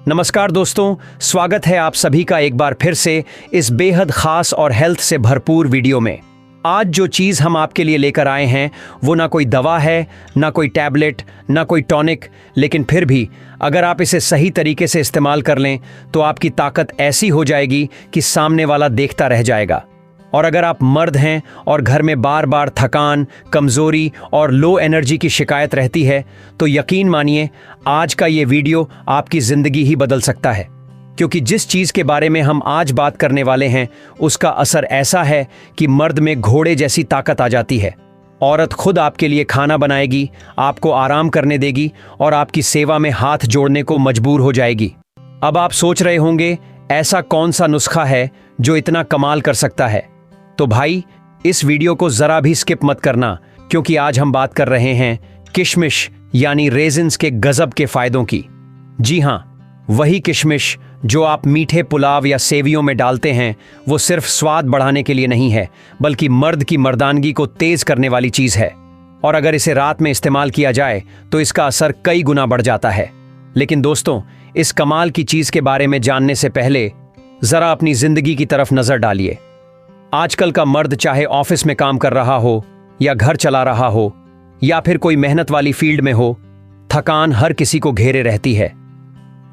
नमस्कार दोस्तों, स्वागत है आप सभी का एक बार फिर से इस बेहद खास और हेल्थ से भरपूर वीडियो में। आज जो चीज़ हम आपके लिए लेकर आए हैं वो ना कोई दवा है, ना कोई टैबलेट, ना कोई टॉनिक, लेकिन फिर भी अगर आप इसे सही तरीके से इस्तेमाल कर लें तो आपकी ताकत ऐसी हो जाएगी कि सामने वाला देखता रह जाएगा। और अगर आप मर्द हैं और घर में बार बार थकान, कमज़ोरी और लो एनर्जी की शिकायत रहती है तो यकीन मानिए आज का ये वीडियो आपकी ज़िंदगी ही बदल सकता है। क्योंकि जिस चीज़ के बारे में हम आज बात करने वाले हैं उसका असर ऐसा है कि मर्द में घोड़े जैसी ताकत आ जाती है। औरत खुद आपके लिए खाना बनाएगी, आपको आराम करने देगी और आपकी सेवा में हाथ जोड़ने को मजबूर हो जाएगी। अब आप सोच रहे होंगे ऐसा कौन सा नुस्खा है जो इतना कमाल कर सकता है। तो भाई इस वीडियो को ज़रा भी स्किप मत करना, क्योंकि आज हम बात कर रहे हैं किशमिश यानी रेजिन्स के गजब के फ़ायदों की। जी हाँ, वही किशमिश जो आप मीठे पुलाव या सेवियों में डालते हैं वो सिर्फ स्वाद बढ़ाने के लिए नहीं है, बल्कि मर्द की मर्दानगी को तेज़ करने वाली चीज़ है। और अगर इसे रात में इस्तेमाल किया जाए तो इसका असर कई गुना बढ़ जाता है। लेकिन दोस्तों, इस कमाल की चीज़ के बारे में जानने से पहले ज़रा अपनी ज़िंदगी की तरफ नज़र डालिए। आजकल का मर्द चाहे ऑफिस में काम कर रहा हो या घर चला रहा हो या फिर कोई मेहनत वाली फील्ड में हो, थकान हर किसी को घेरे रहती है।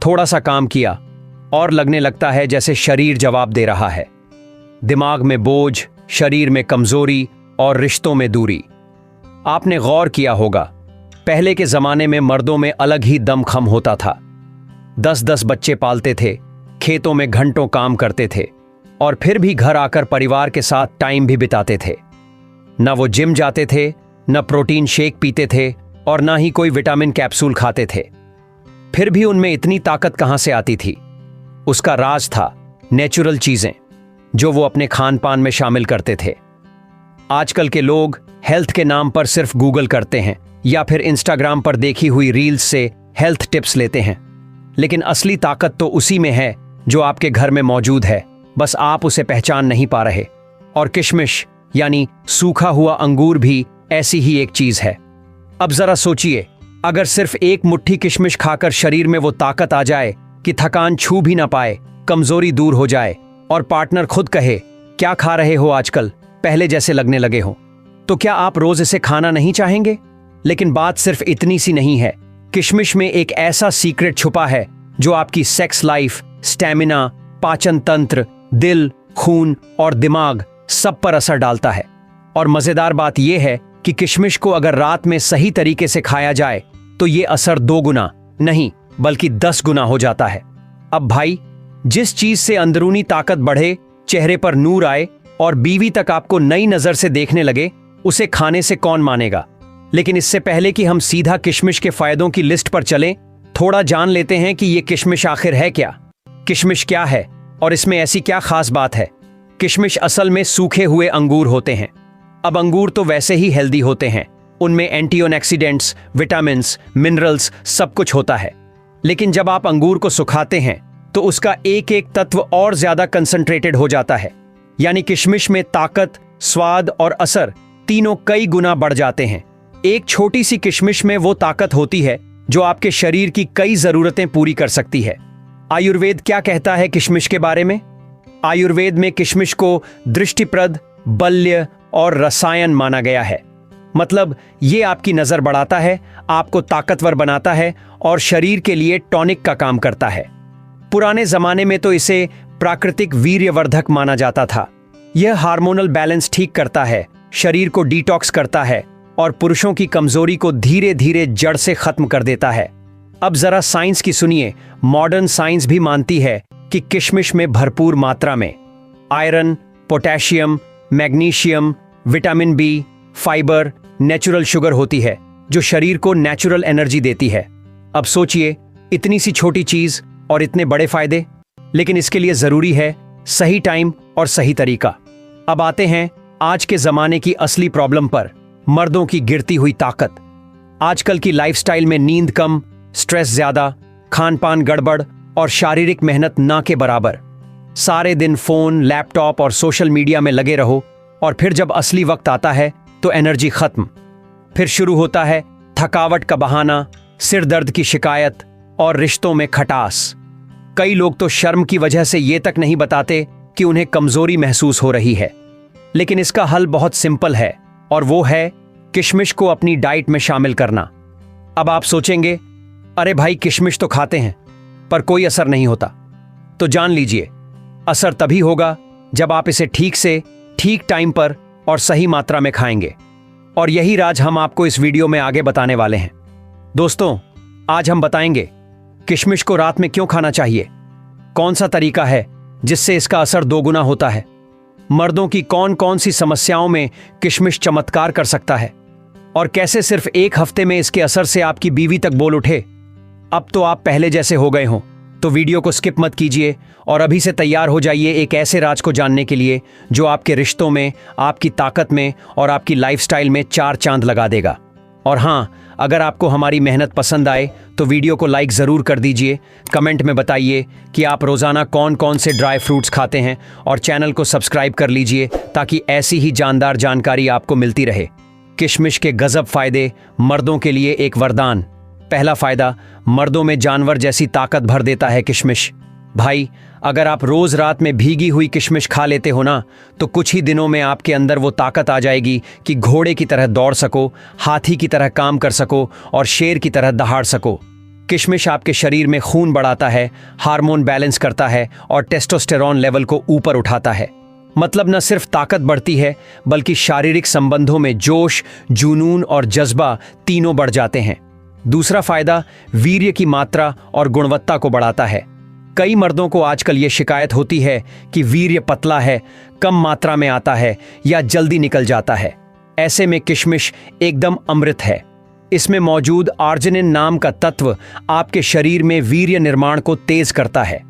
थोड़ा सा काम किया और लगने लगता है जैसे शरीर जवाब दे रहा है। दिमाग में बोझ, शरीर में कमजोरी और रिश्तों में दूरी। आपने गौर किया होगा, पहले के जमाने में मर्दों में अलग ही दमखम होता था। 10-10 बच्चे पालते थे, खेतों में घंटों काम करते थे और फिर भी घर आकर परिवार के साथ टाइम भी बिताते थे। न वो जिम जाते थे, न प्रोटीन शेक पीते थे और ना ही कोई विटामिन कैप्सूल खाते थे। फिर भी उनमें इतनी ताकत कहां से आती थी? उसका राज था नेचुरल चीजें जो वो अपने खान पान में शामिल करते थे। आजकल के लोग हेल्थ के नाम पर सिर्फ गूगल करते हैं या फिर इंस्टाग्राम पर देखी हुई रील्स से हेल्थ टिप्स लेते हैं, लेकिन असली ताकत तो उसी में है जो आपके घर में मौजूद है, बस आप उसे पहचान नहीं पा रहे। और किशमिश यानी सूखा हुआ अंगूर भी ऐसी ही एक चीज है। अब जरा सोचिए, अगर सिर्फ एक मुट्ठी किशमिश खाकर शरीर में वो ताकत आ जाए कि थकान छू भी ना पाए, कमजोरी दूर हो जाए और पार्टनर खुद कहे क्या खा रहे हो आजकल, पहले जैसे लगने लगे हो, तो क्या आप रोज इसे खाना नहीं चाहेंगे? लेकिन बात सिर्फ इतनी सी नहीं है। किशमिश में एक ऐसा सीक्रेट छुपा है जो आपकी सेक्स लाइफ, स्टैमिना, पाचन तंत्र, दिल, खून और दिमाग सब पर असर डालता है। और मजेदार बात यह है कि किशमिश को अगर रात में सही तरीके से खाया जाए तो ये असर 2 गुना नहीं बल्कि 10 गुना हो जाता है। अब भाई, जिस चीज से अंदरूनी ताकत बढ़े, चेहरे पर नूर आए और बीवी तक आपको नई नजर से देखने लगे, उसे खाने से कौन मानेगा? लेकिन इससे पहले कि हम सीधा किशमिश के फायदों की लिस्ट पर चलें, थोड़ा जान लेते हैं कि ये किशमिश आखिर है क्या। किशमिश क्या है और इसमें ऐसी क्या खास बात है? किशमिश असल में सूखे हुए अंगूर होते हैं। अब अंगूर तो वैसे ही हेल्दी होते हैं, उनमें एंटीऑक्सीडेंट्स, विटामिन्स, मिनरल्स सब कुछ होता है। लेकिन जब आप अंगूर को सुखाते हैं तो उसका एक एक तत्व और ज्यादा कंसंट्रेटेड हो जाता है। यानी किशमिश में ताकत, स्वाद और असर तीनों कई गुना बढ़ जाते हैं। एक छोटी सी किशमिश में वो ताकत होती है जो आपके शरीर की कई जरूरतें पूरी कर सकती है। आयुर्वेद क्या कहता है किशमिश के बारे में? आयुर्वेद में किशमिश को दृष्टिप्रद, बल्य और रसायन माना गया है। मतलब ये आपकी नजर बढ़ाता है, आपको ताकतवर बनाता है और शरीर के लिए टॉनिक का काम करता है। पुराने जमाने में तो इसे प्राकृतिक वीर्यवर्धक माना जाता था। यह हार्मोनल बैलेंस ठीक करता है, शरीर को डिटॉक्स करता है और पुरुषों की कमजोरी को धीरे धीरे जड़ से खत्म कर देता है। अब जरा साइंस की सुनिए। मॉडर्न साइंस भी मानती है कि किशमिश में भरपूर मात्रा में iron, potassium, magnesium, vitamin B, fibre, natural sugar होती है जो शरीर को नेचुरल एनर्जी देती है। अब सोचिए, इतनी सी छोटी चीज और इतने बड़े फायदे। लेकिन इसके लिए जरूरी है सही टाइम और सही तरीका। अब आते हैं आज के जमाने की असली प्रॉब्लम पर, मर्दों की गिरती हुई ताकत। आजकल की लाइफस्टाइल में नींद कम, स्ट्रेस ज्यादा, खान पान गड़बड़ और शारीरिक मेहनत ना के बराबर। सारे दिन फोन, लैपटॉप और सोशल मीडिया में लगे रहो और फिर जब असली वक्त आता है तो एनर्जी खत्म। फिर शुरू होता है थकावट का बहाना, सिर दर्द की शिकायत और रिश्तों में खटास। कई लोग तो शर्म की वजह से ये तक नहीं बताते कि उन्हें कमजोरी महसूस हो रही है। लेकिन इसका हल बहुत सिंपल है और वो है किशमिश को अपनी डाइट में शामिल करना। अब आप सोचेंगे, अरे भाई किशमिश तो खाते हैं पर कोई असर नहीं होता। तो जान लीजिए, असर तभी होगा जब आप इसे ठीक से ठीक टाइम पर और सही मात्रा में खाएंगे। और यही राज हम आपको इस वीडियो में आगे बताने वाले हैं। दोस्तों, आज हम बताएंगे किशमिश को रात में क्यों खाना चाहिए, कौन सा तरीका है जिससे इसका असर दोगुना होता है, मर्दों की कौन कौन सी समस्याओं में किशमिश चमत्कार कर सकता है, और कैसे सिर्फ एक हफ्ते में इसके असर से आपकी बीवी तक बोल उठे, अब तो आप पहले जैसे हो गए हों। तो वीडियो को स्किप मत कीजिए और अभी से तैयार हो जाइए एक ऐसे राज को जानने के लिए जो आपके रिश्तों में, आपकी ताकत में और आपकी लाइफस्टाइल में 4 चांद लगा देगा। और हाँ, अगर आपको हमारी मेहनत पसंद आए तो वीडियो को लाइक ज़रूर कर दीजिए। कमेंट में बताइए कि आप रोज़ाना कौन कौन से ड्राई फ्रूट्स खाते हैं और चैनल को सब्सक्राइब कर लीजिए ताकि ऐसी ही जानदार जानकारी आपको मिलती रहे। किशमिश के गजब फायदे, मर्दों के लिए एक वरदान। पहला फायदा, मर्दों में जानवर जैसी ताकत भर देता है किशमिश। भाई, अगर आप रोज रात में भीगी हुई किशमिश खा लेते हो ना, तो कुछ ही दिनों में आपके अंदर वो ताकत आ जाएगी कि घोड़े की तरह दौड़ सको, हाथी की तरह काम कर सको और शेर की तरह दहाड़ सको। किशमिश आपके शरीर में खून बढ़ाता है, हार्मोन बैलेंस करता है और टेस्टोस्टेरॉन लेवल को ऊपर उठाता है। मतलब न सिर्फ ताकत बढ़ती है बल्कि शारीरिक संबंधों में जोश, जुनून और जज्बा तीनों बढ़ जाते हैं। दूसरा फायदा, वीर्य की मात्रा और गुणवत्ता को बढ़ाता है। कई मर्दों को आजकल ये शिकायत होती है कि वीर्य पतला है, कम मात्रा में आता है या जल्दी निकल जाता है। ऐसे में किशमिश एकदम अमृत है। इसमें मौजूद आर्जिनिन नाम का तत्व आपके शरीर में वीर्य निर्माण को तेज करता है।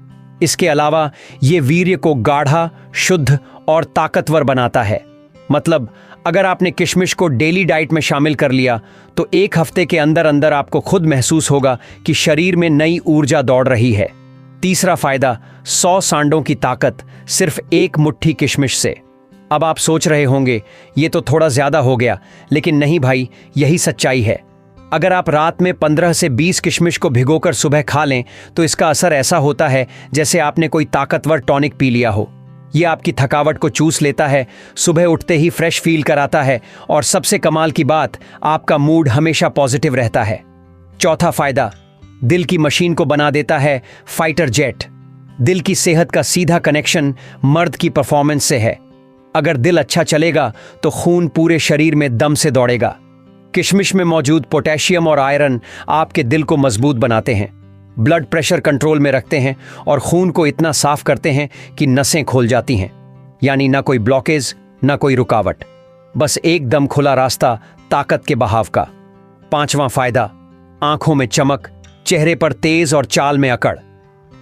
इसके अलावा ये वीर्य को गाढ़ा, शुद्ध और ताकतवर बनाता है। मतलब अगर आपने किशमिश को डेली डाइट में शामिल कर लिया तो एक हफ्ते के अंदर अंदर आपको खुद महसूस होगा कि शरीर में नई ऊर्जा दौड़ रही है। तीसरा फायदा, 100 सांडों की ताकत सिर्फ एक मुट्ठी किशमिश से। अब आप सोच रहे होंगे ये तो थोड़ा ज्यादा हो गया, लेकिन नहीं भाई, यही सच्चाई है। अगर आप रात में 15 से 20 किशमिश को भिगोकर सुबह खा लें तो इसका असर ऐसा होता है जैसे आपने कोई ताकतवर टॉनिक पी लिया हो। ये आपकी थकावट को चूस लेता है, सुबह उठते ही फ्रेश फील कराता है और सबसे कमाल की बात, आपका मूड हमेशा पॉजिटिव रहता है। चौथा फायदा, दिल की मशीन को बना देता है फाइटर जेट। दिल की सेहत का सीधा कनेक्शन मर्द की परफॉर्मेंस से है। अगर दिल अच्छा चलेगा तो खून पूरे शरीर में दम से दौड़ेगा। किशमिश में मौजूद पोटेशियम और आयरन आपके दिल को मजबूत बनाते हैं, ब्लड प्रेशर कंट्रोल में रखते हैं और खून को इतना साफ करते हैं कि नसें खोल जाती हैं। यानी ना कोई ब्लॉकेज, ना कोई रुकावट, बस एकदम खुला रास्ता ताकत के बहाव का। पांचवां फायदा, आंखों में चमक, चेहरे पर तेज और चाल में अकड़।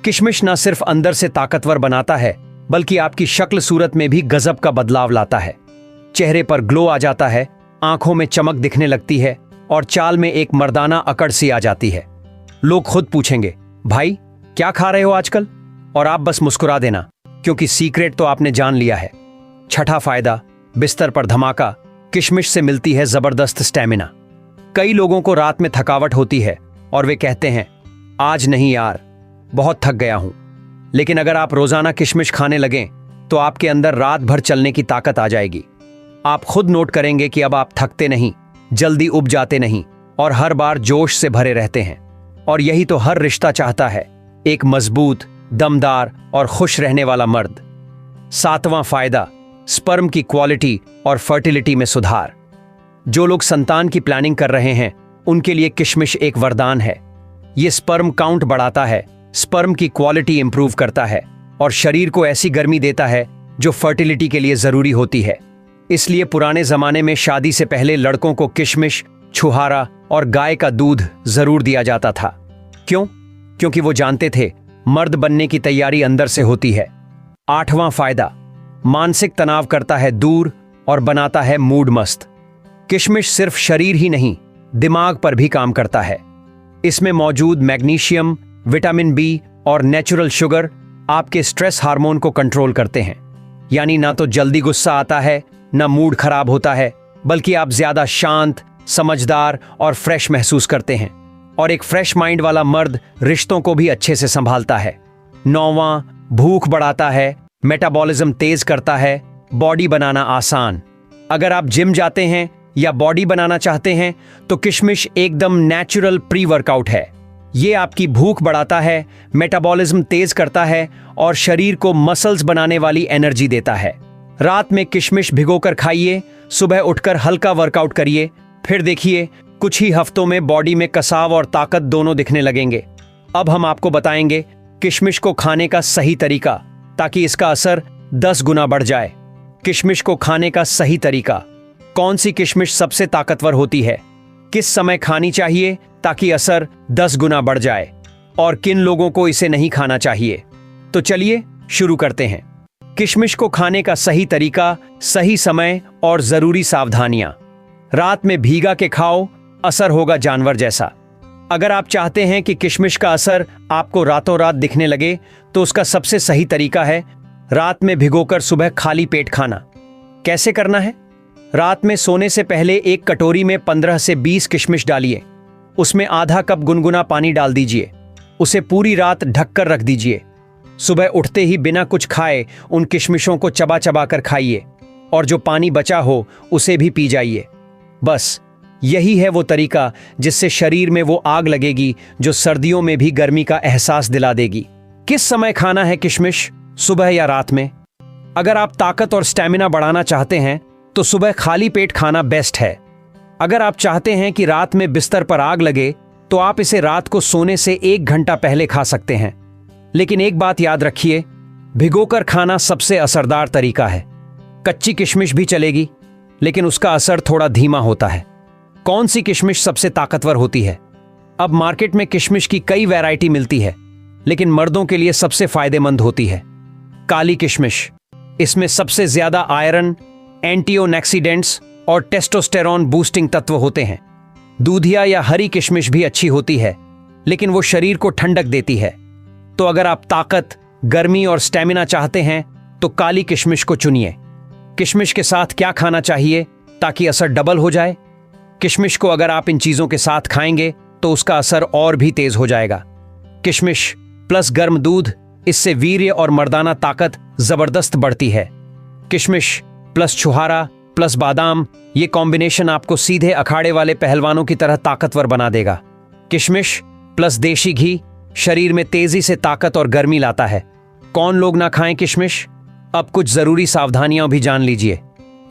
किशमिश ना सिर्फ अंदर से ताकतवर बनाता है बल्कि आपकी शक्ल सूरत में भी गजब का बदलाव लाता है। चेहरे पर ग्लो आ जाता है, आंखों में चमक दिखने लगती है और चाल में एक मर्दाना अकड़ सी आ जाती है। लोग खुद पूछेंगे, भाई क्या खा रहे हो आजकल, और आप बस मुस्कुरा देना क्योंकि सीक्रेट तो आपने जान लिया है। छठा फायदा, बिस्तर पर धमाका। किशमिश से मिलती है जबरदस्त स्टैमिना। कई लोगों को रात में थकावट होती है और वे कहते हैं, आज नहीं यार, बहुत थक गया हूं। लेकिन अगर आप रोजाना किशमिश खाने लगें तो आपके अंदर रात भर चलने की ताकत आ जाएगी। आप खुद नोट करेंगे कि अब आप थकते नहीं, जल्दी उब जाते नहीं और हर बार जोश से भरे रहते हैं। और यही तो हर रिश्ता चाहता है, एक मजबूत, दमदार और खुश रहने वाला मर्द। सातवां फायदा, स्पर्म की क्वालिटी और फर्टिलिटी में सुधार। जो लोग संतान की प्लानिंग कर रहे हैं उनके लिए किशमिश एक वरदान है। ये स्पर्म काउंट बढ़ाता है, स्पर्म की क्वालिटी इंप्रूव करता है और शरीर को ऐसी गर्मी देता है जो फर्टिलिटी के लिए जरूरी होती है। इसलिए पुराने जमाने में शादी से पहले लड़कों को किशमिश, छुहारा और गाय का दूध जरूर दिया जाता था। क्यों? क्योंकि वो जानते थे मर्द बनने की तैयारी अंदर से होती है। आठवां फायदा, मानसिक तनाव करता है दूर और बनाता है मूड मस्त। किशमिश सिर्फ शरीर ही नहीं, दिमाग पर भी काम करता है। इसमें मौजूद मैग्नीशियम, विटामिन बी और नेचुरल शुगर आपके स्ट्रेस हार्मोन को कंट्रोल करते हैं। यानी ना तो जल्दी गुस्सा आता है, ना मूड खराब होता है, बल्कि आप ज्यादा शांत, समझदार और फ्रेश महसूस करते हैं। और एक फ्रेश माइंड वाला मर्द रिश्तों को भी अच्छे से संभालता है। 9वां, भूख बढ़ाता है, मेटाबॉलिज्म तेज करता है, बॉडी बनाना आसान। अगर आप जिम जाते हैं या बॉडी बनाना चाहते हैं तो किशमिश एकदम नेचुरल प्री वर्कआउट है। ये आपकी भूख बढ़ाता है, मेटाबॉलिज्म तेज करता है और शरीर को मसल्स बनाने वाली एनर्जी देता है। रात में किशमिश भिगोकर खाइए, सुबह उठकर हल्का वर्कआउट करिए, फिर देखिए कुछ ही हफ्तों में बॉडी में कसाव और ताकत दोनों दिखने लगेंगे। अब हम आपको बताएंगे किशमिश को खाने का सही तरीका, ताकि इसका असर 10 गुना बढ़ जाए। किशमिश को खाने का सही तरीका। कौन सी किशमिश सबसे ताकतवर होती है, किस समय खानी चाहिए ताकि असर 10 गुना बढ़ जाए, और किन लोगों को इसे नहीं खाना चाहिए। तो चलिए शुरू करते हैं। किशमिश को खाने का सही तरीका, सही समय और जरूरी सावधानियां। रात में भीगा के खाओ, असर होगा जानवर जैसा। अगर आप चाहते हैं कि किशमिश का असर आपको रातों रात दिखने लगे तो उसका सबसे सही तरीका है रात में भिगोकर सुबह खाली पेट खाना। कैसे करना है? रात में सोने से पहले एक कटोरी में 15 से 20 किशमिश डालिए। उसमें आधा कप गुनगुना पानी डाल दीजिए। उसे पूरी रात ढककर रख दीजिए। सुबह उठते ही बिना कुछ खाए उन किशमिशों को चबा चबा कर खाइए और जो पानी बचा हो उसे भी पी जाइए। बस यही है वो तरीका जिससे शरीर में वो आग लगेगी जो सर्दियों में भी गर्मी का एहसास दिला देगी। किस समय खाना है किशमिश, सुबह या रात में? अगर आप ताकत और स्टैमिना बढ़ाना चाहते हैं तो सुबह खाली पेट खाना बेस्ट है। अगर आप चाहते हैं कि रात में बिस्तर पर आग लगे तो आप इसे रात को सोने से 1 घंटा पहले खा सकते हैं। लेकिन एक बात याद रखिए, भिगोकर खाना सबसे असरदार तरीका है। कच्ची किशमिश भी चलेगी, लेकिन उसका असर थोड़ा धीमा होता है। कौन सी किशमिश सबसे ताकतवर होती है? अब मार्केट में किशमिश की कई वैरायटी मिलती है, लेकिन मर्दों के लिए सबसे फायदेमंद होती है काली किशमिश। इसमें सबसे ज्यादा आयरन, एंटीऑक्सीडेंट्स और टेस्टोस्टेरोन बूस्टिंग तत्व होते हैं। दूधिया या हरी किशमिश भी अच्छी होती है, लेकिन वो शरीर को ठंडक देती है। तो अगर आप ताकत, गर्मी और स्टैमिना चाहते हैं तो काली किशमिश को चुनिए। किशमिश के साथ क्या खाना चाहिए ताकि असर डबल हो जाए? किशमिश को अगर आप इन चीजों के साथ खाएंगे तो उसका असर और भी तेज हो जाएगा। किशमिश प्लस गर्म दूध, इससे वीर्य और मर्दाना ताकत जबरदस्त बढ़ती है। किशमिश प्लस छुहारा प्लस बादाम, ये कॉम्बिनेशन आपको सीधे अखाड़े वाले पहलवानों की तरह ताकतवर बना देगा। किशमिश प्लस देशी घी शरीर में तेजी से ताकत और गर्मी लाता है। कौन लोग ना खाएं किशमिश? अब कुछ जरूरी सावधानियां भी जान लीजिए।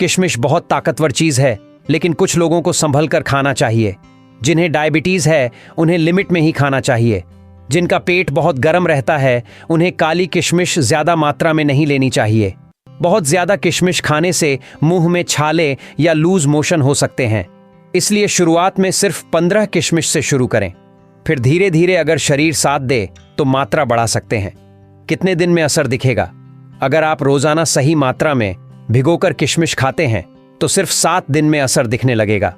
किशमिश बहुत ताकतवर चीज है, लेकिन कुछ लोगों को संभल कर खाना चाहिए। जिन्हें डायबिटीज है उन्हें लिमिट में ही खाना चाहिए। जिनका पेट बहुत गर्म रहता है उन्हें काली किशमिश ज्यादा मात्रा में नहीं लेनी चाहिए। बहुत ज्यादा किशमिश खाने से मुंह में छाले या लूज मोशन हो सकते हैं, इसलिए शुरुआत में सिर्फ 15 किशमिश से शुरू करें। फिर धीरे धीरे अगर शरीर साथ दे तो मात्रा बढ़ा सकते हैं। कितने दिन में असर दिखेगा? अगर आप रोजाना सही मात्रा में भिगोकर किशमिश खाते हैं तो सिर्फ 7 दिन में असर दिखने लगेगा,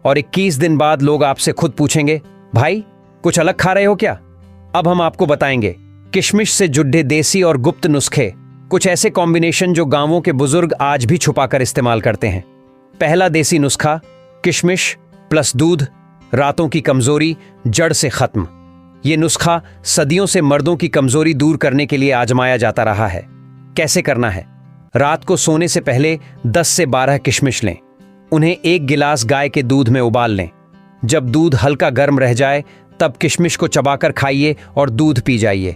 और 21 दिन बाद लोग आपसे खुद पूछेंगे, भाई कुछ अलग खा रहे हो क्या? अब हम आपको बताएंगे किशमिश से जुड़े देसी और गुप्त नुस्खे, कुछ ऐसे कॉम्बिनेशन जो गांवों के बुजुर्ग आज भी छुपाकर इस्तेमाल करते हैं। पहला देसी नुस्खा, किशमिश प्लस दूध, रातों की कमजोरी जड़ से खत्म। यह नुस्खा सदियों से मर्दों की कमजोरी दूर करने के लिए आजमाया जाता रहा है। कैसे करना है? रात को सोने से पहले 10 से 12 किशमिश लें। उन्हें 1 गिलास गाय के दूध में उबाल लें। जब दूध हल्का गर्म रह जाए तब किशमिश को चबाकर खाइए और दूध पी जाइए।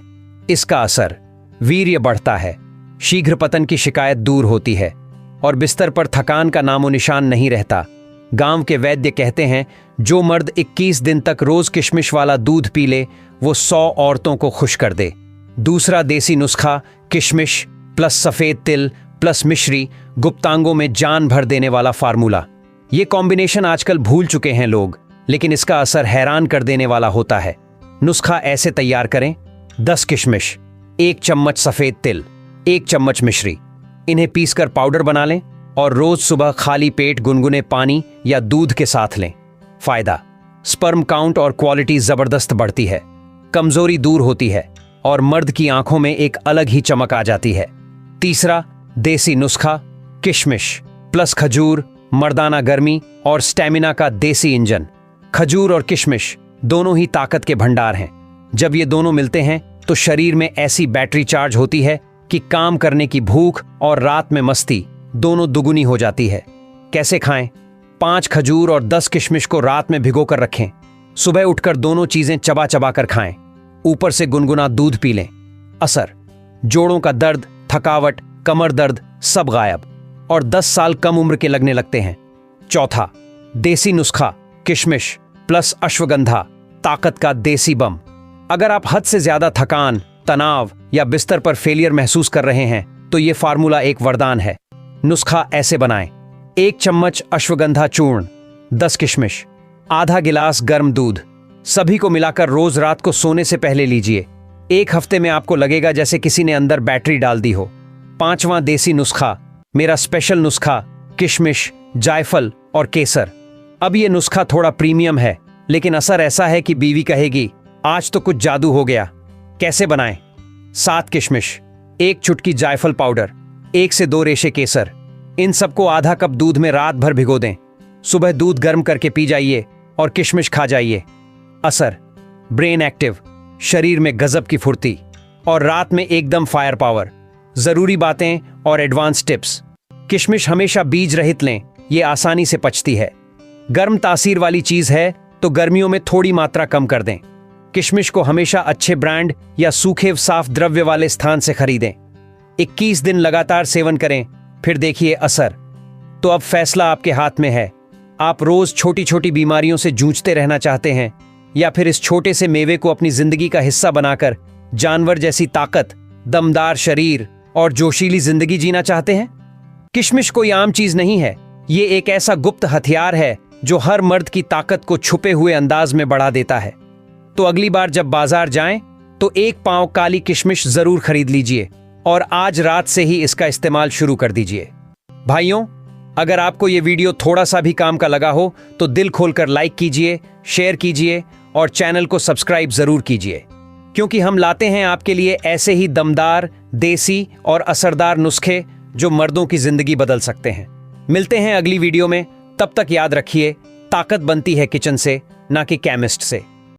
इसका असर, वीर्य बढ़ता है, शीघ्र पतन की शिकायत दूर होती है और बिस्तर पर थकान का नामो निशान नहीं रहता। गांव के वैद्य कहते हैं जो मर्द 21 दिन तक रोज किशमिश वाला दूध पी ले वो 100 औरतों को खुश कर दे। दूसरा देसी नुस्खा, किशमिश प्लस सफेद तिल प्लस मिश्री, गुप्तांगों में जान भर देने वाला फार्मूला। ये कॉम्बिनेशन आजकल भूल चुके हैं लोग, लेकिन इसका असर हैरान कर देने वाला होता है। नुस्खा ऐसे तैयार करें: 10 किशमिश, 1 चम्मच सफेद तिल, 1 चम्मच मिश्री। इन्हें पीसकर पाउडर बना लें और रोज सुबह खाली पेट गुनगुने पानी या दूध के साथ लें। फायदा, स्पर्म काउंट और क्वालिटी जबरदस्त बढ़ती है, कमजोरी दूर होती है और मर्द की आंखों में एक अलग ही चमक आ जाती है। तीसरा देसी नुस्खा, किशमिश प्लस खजूर, मर्दाना गर्मी और स्टैमिना का देसी इंजन। खजूर और किशमिश दोनों ही ताकत के भंडार हैं। जब ये दोनों मिलते हैं तो शरीर में ऐसी बैटरी चार्ज होती है कि काम करने की भूख और रात में मस्ती दोनों दुगुनी हो जाती है। कैसे खाएं? 5 खजूर और 10 किशमिश को रात में भिगो कर रखें। सुबह उठकर दोनों चीजें चबा चबा कर खाएं। ऊपर से गुनगुना दूध पी लें। असर: जोड़ों का दर्द, थकावट, कमर दर्द सब गायब और 10 साल कम उम्र के लगने लगते हैं। चौथा, देसी नुस्खा किशमिश प्लस अश्वगंधा, ताकत का देसी बम। अगर आप हद से ज्यादा थकान, तनाव या बिस्तर पर फेलियर महसूस कर रहे हैं तो ये फार्मूला एक वरदान है। नुस्खा ऐसे बनाएं: 1 चम्मच अश्वगंधा चूर्ण, 10 किशमिश, आधा गिलास गर्म दूध, सभी को मिलाकर रोज रात को सोने से पहले लीजिए। 1 हफ्ते में आपको लगेगा जैसे किसी ने अंदर बैटरी डाल दी हो। 5वां देसी नुस्खा, मेरा स्पेशल नुस्खा किशमिश, जायफल और केसर। अब ये नुस्खा थोड़ा प्रीमियम है, लेकिन असर ऐसा है कि बीवी कहेगी आज तो कुछ जादू हो गया। कैसे बनाएं? 7 किशमिश, 1 चुटकी जायफल पाउडर, 1 से 2 रेशे केसर। इन सबको आधा कप दूध में रात भर भिगो दें। सुबह दूध गर्म करके पी जाइए और किशमिश खा जाइए। असर: ब्रेन एक्टिव, शरीर में गजब की फुर्ती और रात में एकदम फायर पावर। जरूरी बातें और एडवांस टिप्स: किशमिश हमेशा बीज रहित लें, ये आसानी से पचती है। गर्म तासीर वाली चीज है तो गर्मियों में थोड़ी मात्रा कम कर दें। किशमिश को हमेशा अच्छे ब्रांड या सूखे साफ द्रव्य वाले स्थान से खरीदें। 21 दिन लगातार सेवन करें, फिर देखिए असर। तो अब फैसला आपके हाथ में है। आप रोज छोटी छोटी बीमारियों से जूझते रहना चाहते हैं या फिर इस छोटे से मेवे को अपनी जिंदगी का हिस्सा बनाकर जानवर जैसी ताकत, दमदार शरीर और जोशीली जिंदगी जीना चाहते हैं? किशमिश कोई आम चीज नहीं है, ये एक ऐसा गुप्त हथियार है जो हर मर्द की ताकत को छुपे हुए अंदाज में बढ़ा देता है। तो अगली बार जब बाजार जाएं तो 1 पाव काली किशमिश जरूर खरीद लीजिए और आज रात से ही इसका इस्तेमाल शुरू कर दीजिए। भाइयों, अगर आपको ये वीडियो थोड़ा सा भी काम का लगा हो तो दिल खोलकर लाइक कीजिए, शेयर कीजिए और चैनल को सब्सक्राइब जरूर कीजिए, क्योंकि हम लाते हैं आपके लिए ऐसे ही दमदार, देसी और असरदार नुस्खे जो मर्दों की जिंदगी बदल सकते हैं। मिलते हैं अगली वीडियो में, तब तक याद रखिए, ताकत बनती है किचन से, ना कि केमिस्ट से।